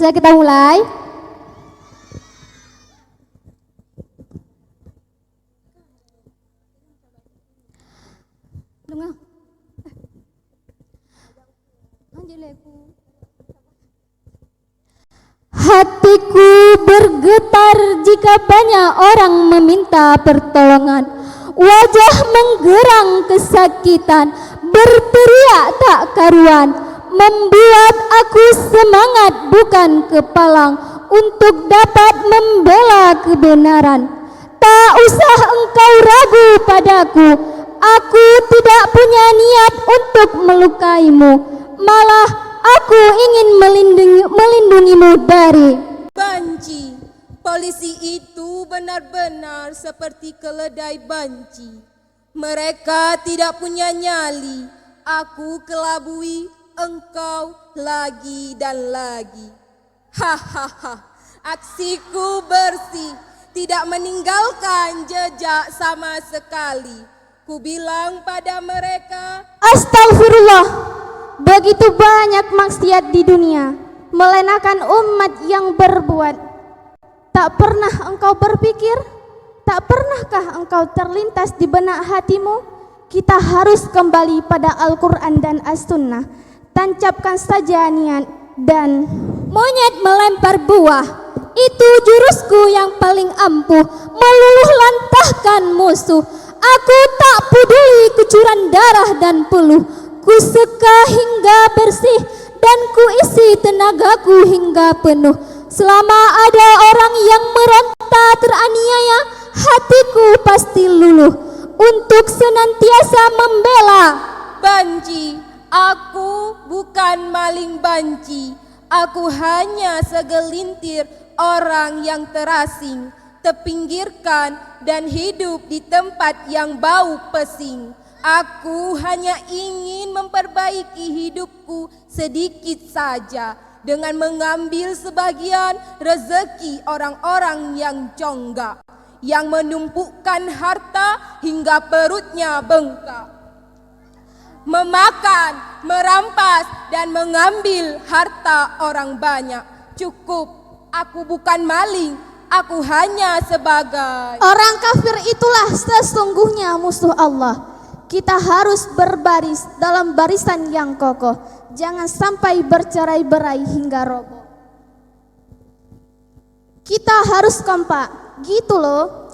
Bisa kita mulai? Hatiku bergetar jika banyak orang meminta pertolongan. Wajah menggerang kesakitan, berteriak tak karuan, membuat aku semangat bukan kepalang untuk dapat membela kebenaran. Tak usah engkau ragu padaku, aku tidak punya niat untuk melukaimu, malah aku ingin melindungimu dari banci. Polisi itu benar-benar seperti keledai banci. Mereka tidak punya nyali. Aku kelabui engkau lagi dan lagi. Hahaha, aksiku bersih, tidak meninggalkan jejak sama sekali. Ku bilang pada mereka, astagfirullah, begitu banyak maksiat di dunia, melenakan umat yang berbuat. Tak pernah engkau berpikir, tak pernahkah engkau terlintas di benak hatimu, kita harus kembali pada Al-Quran dan As-Sunnah. Tancapkan saja niat dan monyet melempar buah, itu jurusku yang paling ampuh, meluluh lantahkan musuh. Aku tak peduli kucuran darah dan peluh, ku seka hingga bersih dan ku isi tenagaku hingga penuh. Selama ada orang yang meronta teraniaya, hatiku pasti luluh untuk senantiasa membela. banci, aku bukan maling banci. Aku hanya segelintir orang yang terasing, terpinggirkan dan hidup di tempat yang bau pesing. Aku hanya ingin memperbaiki hidupku sedikit saja dengan mengambil sebagian rezeki orang-orang yang congkak, yang menumpukkan harta hingga perutnya bengkak, memakan, merampas dan mengambil harta orang banyak. Cukup, aku bukan maling, aku hanya sebagai orang kafir. Itulah sesungguhnya musuh Allah. Kita harus berbaris dalam barisan yang kokoh, jangan sampai bercerai-berai hingga roboh. Kita harus kompak, gitu loh.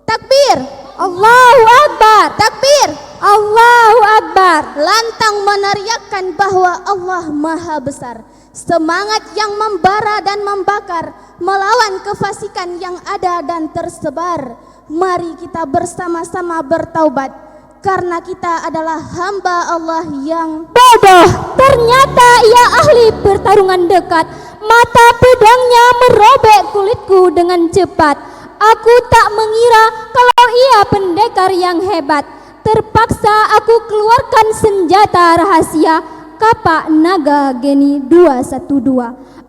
Takbir, Allahu Akbar. Takbir, Allahu Akbar. Lantang meneriakkan bahwa Allah Maha Besar. Semangat yang membara dan membakar, melawan kefasikan yang ada dan tersebar. Mari kita bersama-sama bertaubat, karena kita adalah hamba Allah yang bodoh. Ternyata ia ahli pertarungan dekat, mata pedangnya merobek kulitku dengan cepat. Aku tak mengira kalau ia pendekar yang hebat. Terpaksa aku keluarkan senjata rahasia, kapak naga geni 212.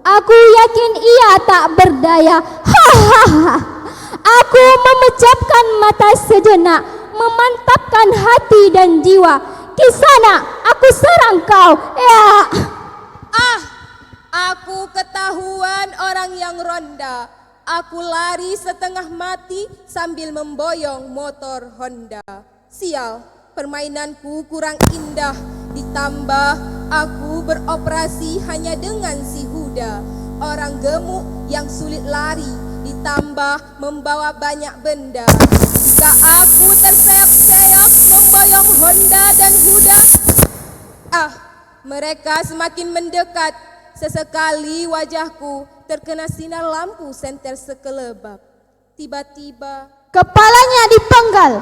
Aku yakin ia tak berdaya. Hahaha. Aku memejamkan mata sejenak, memantapkan hati dan jiwa. Kisana, aku serang kau. Ya. Aku ketahuan orang yang ronda. Aku lari setengah mati sambil memboyong motor Honda. Sial, permainanku kurang indah. Ditambah aku beroperasi hanya dengan si Huda, orang gemuk yang sulit lari, ditambah membawa banyak benda. Jika aku terseok-seok memboyong Honda dan Huda, mereka semakin mendekat. Sesekali wajahku terkena sinar lampu senter sekelebab. Tiba-tiba kepalanya dipenggal,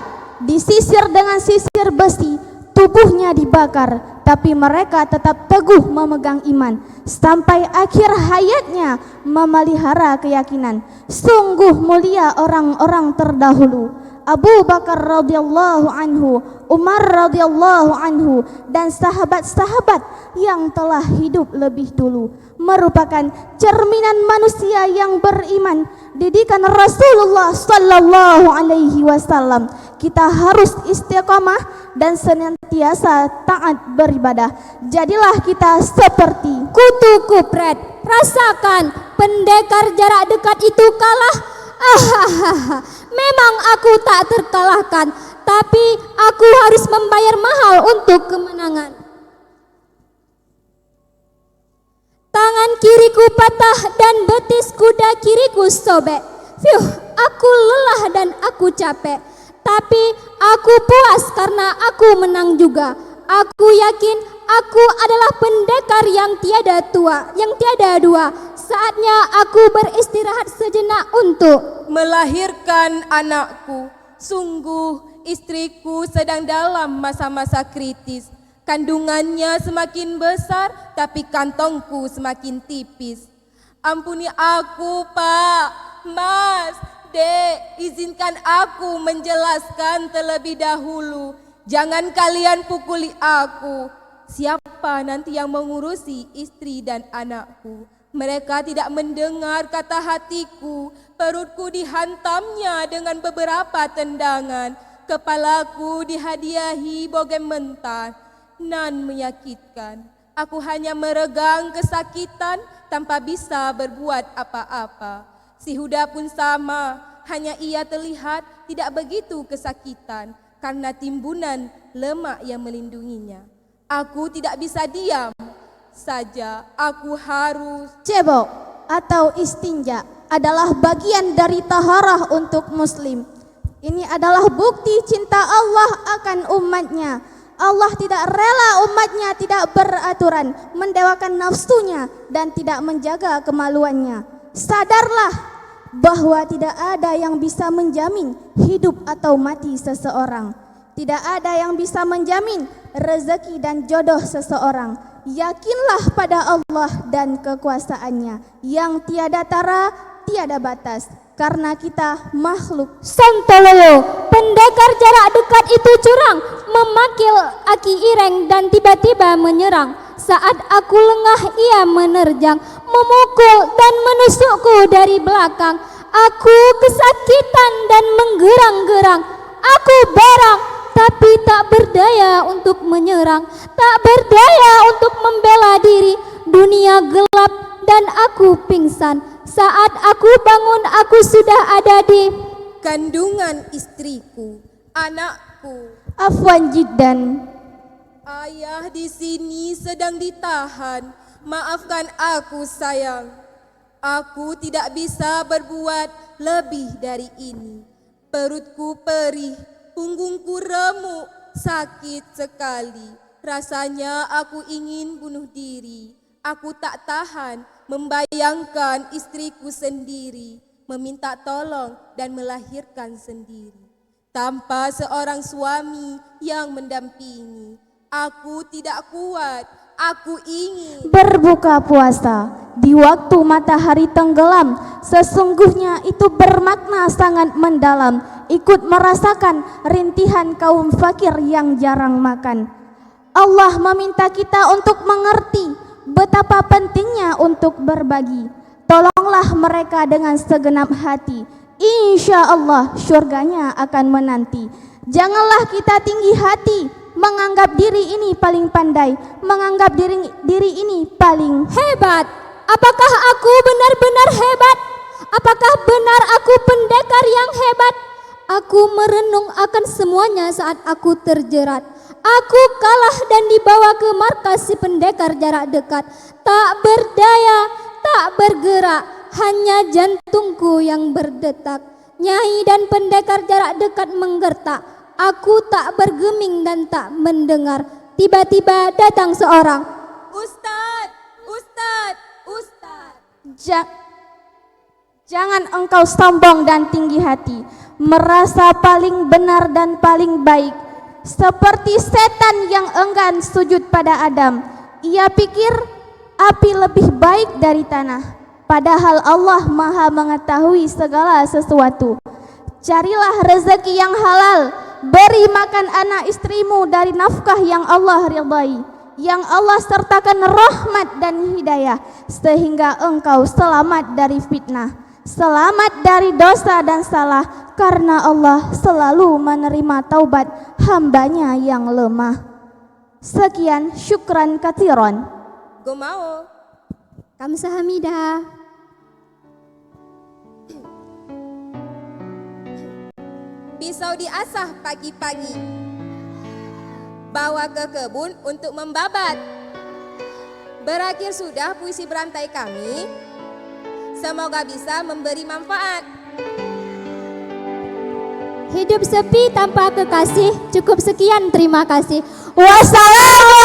disisir dengan sisir besi, tubuhnya dibakar. Tapi mereka tetap teguh memegang iman sampai akhir hayatnya, memelihara keyakinan. Sungguh mulia orang-orang terdahulu, Abu Bakar radhiyallahu anhu, Umar radhiyallahu anhu, dan sahabat-sahabat yang telah hidup lebih dulu, merupakan cerminan manusia yang beriman, didikan Rasulullah sallallahu alaihi wasallam. Kita harus istiqamah dan senantiasa taat beribadah. Jadilah kita seperti kutu kupret, Rasakan, pendekar jarak dekat itu kalah. Ahahaha, memang aku tak terkalahkan, tapi aku harus membayar mahal untuk kemenangan. Tangan kiriku patah dan betis kuda kiriku sobek. Fiuh, aku lelah dan aku capek, tapi aku puas karena aku menang juga. Aku yakin aku adalah pendekar yang tiada dua. Saatnya aku beristirahat sejenak untuk melahirkan anakku. Sungguh istriku sedang dalam masa-masa kritis. Kandungannya semakin besar, tapi kantongku semakin tipis. Ampuni aku, Pak, Mas, Dek, izinkan aku menjelaskan terlebih dahulu. Jangan kalian pukuli aku. Siapa nanti yang mengurusi istri dan anakku? Mereka tidak mendengar kata hatiku. Perutku dihantamnya dengan beberapa tendangan. Kepalaku dihadiahi bogem mentah. Nan menyakitkan. Aku hanya meregang kesakitan tanpa bisa berbuat apa-apa. Si Huda pun sama, hanya ia terlihat tidak begitu kesakitan karena timbunan lemak yang melindunginya. Aku tidak bisa diam saja, aku harus. cebok atau istinja adalah bagian dari taharah untuk muslim. Ini adalah bukti cinta Allah akan umatnya. Allah tidak rela umatnya tidak beraturan, mendewakan nafsunya dan tidak menjaga kemaluannya. Sadarlah bahwa tidak ada yang bisa menjamin hidup atau mati seseorang. Tidak ada yang bisa menjamin rezeki dan jodoh seseorang. Yakinlah pada Allah dan kekuasaannya yang tiada tara, tiada batas. Karena kita makhluk. Sontoloyo, pendekar jarak dekat itu curang, memakil aki ireng dan tiba-tiba menyerang. Saat aku lengah ia menerjang, memukul dan menusukku dari belakang. Aku kesakitan dan menggerang-gerang. Aku barang tapi tak berdaya untuk menyerang, tak berdaya untuk membela diri. Dunia gelap dan aku pingsan. Saat aku bangun aku sudah ada di Kandungan istriku, anakku. Afwan jiddan. Ayah di sini sedang ditahan. Maafkan aku, sayang. Aku tidak bisa berbuat lebih dari ini. Perutku perih, punggungku remuk, sakit sekali. Rasanya aku ingin bunuh diri. Aku tak tahan membayangkan istriku sendiri meminta tolong dan melahirkan sendiri tanpa seorang suami yang mendampingi. Aku tidak kuat, aku ingin Berbuka puasa di waktu matahari tenggelam, sesungguhnya itu bermakna sangat mendalam. Ikut merasakan rintihan kaum fakir yang jarang makan. Allah meminta kita untuk mengerti betapa pentingnya untuk berbagi. Tolonglah mereka dengan segenap hati. Insya Allah surganya akan menanti. Janganlah kita tinggi hati, menganggap diri ini paling pandai, menganggap diri ini paling hebat. Apakah aku benar-benar hebat? Apakah benar aku pendekar yang hebat? Aku merenung akan semuanya saat aku terjerat. Aku kalah dan dibawa ke markas si pendekar jarak dekat. Tak berdaya, tak bergerak, hanya jantungku yang berdetak. Nyai dan pendekar jarak dekat menggertak. Aku tak bergeming dan tak mendengar. Tiba-tiba datang seorang. Ustadz, Ustadz, Ustadz. Jangan engkau sombong dan tinggi hati, merasa paling benar dan paling baik. Seperti setan yang enggan sujud pada Adam. Ia pikir api lebih baik dari tanah. Padahal Allah Maha mengetahui segala sesuatu. Carilah rezeki yang halal. Beri makan anak istrimu dari nafkah yang Allah ridai, yang Allah sertakan rahmat dan hidayah, sehingga engkau selamat dari fitnah, selamat dari dosa dan salah. Karena Allah selalu menerima taubat hambanya yang lemah. Sekian, syukran katsiran. Gomao. Kamsahamnida. Pisau diasah pagi-pagi, bawa ke kebun untuk membabat. Berakhir sudah puisi berantai kami, semoga bisa memberi manfaat. Hidup sepi tanpa kekasih, cukup sekian, terima kasih. Wassalamualaikum.